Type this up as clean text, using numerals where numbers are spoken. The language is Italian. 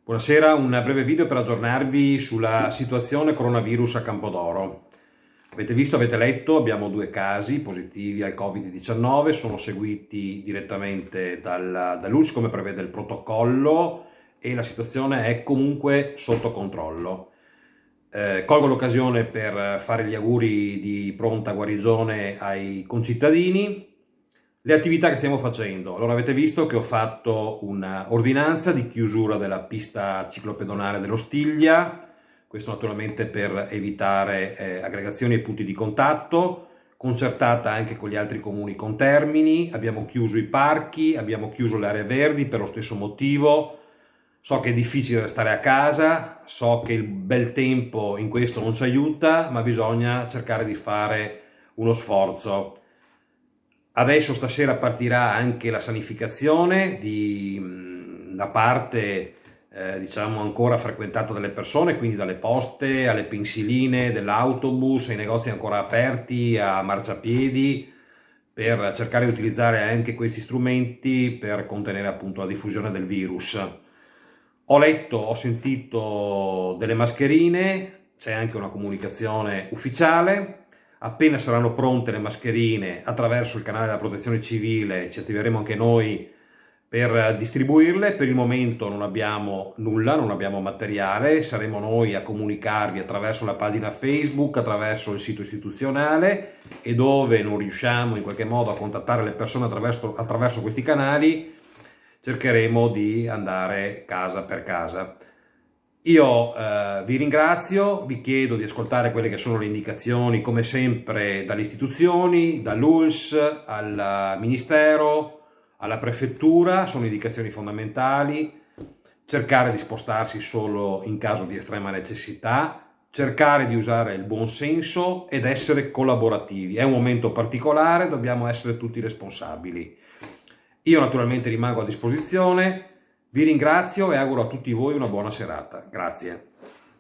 Buonasera, un breve video per aggiornarvi sulla situazione coronavirus a Campodoro. Avete visto, avete letto, abbiamo 2 casi positivi al Covid-19, sono seguiti direttamente dall'ULSS come prevede il protocollo e la situazione è comunque sotto controllo. Colgo l'occasione per fare gli auguri di pronta guarigione ai concittadini. Le attività che stiamo facendo. Allora, avete visto che ho fatto un'ordinanza di chiusura della pista ciclopedonale dello Stiglia, questo naturalmente per evitare aggregazioni e punti di contatto, concertata anche con gli altri comuni contermini. Abbiamo chiuso i parchi, abbiamo chiuso le aree verdi per lo stesso motivo. So che è difficile restare a casa, so che il bel tempo in questo non ci aiuta, ma bisogna cercare di fare uno sforzo. Adesso stasera partirà anche la sanificazione da parte diciamo ancora frequentata dalle persone, quindi dalle poste alle pensiline dell'autobus, ai negozi ancora aperti, a marciapiedi, per cercare di utilizzare anche questi strumenti per contenere appunto la diffusione del virus. Ho letto, ho sentito delle mascherine, c'è anche una comunicazione ufficiale. Appena saranno pronte le mascherine, attraverso il canale della Protezione Civile ci attiveremo anche noi per distribuirle. Per il momento non abbiamo nulla, non abbiamo materiale, saremo noi a comunicarvi attraverso la pagina Facebook, attraverso il sito istituzionale, e dove non riusciamo in qualche modo a contattare le persone attraverso questi canali, cercheremo di andare casa per casa. Io vi ringrazio, vi chiedo di ascoltare quelle che sono le indicazioni, come sempre, dalle istituzioni, dall'ULSS al Ministero, alla Prefettura, sono indicazioni fondamentali. Cercare di spostarsi solo in caso di estrema necessità, cercare di usare il buon senso ed essere collaborativi. È un momento particolare, dobbiamo essere tutti responsabili. Io naturalmente rimango a disposizione. Vi ringrazio e auguro a tutti voi una buona serata. Grazie.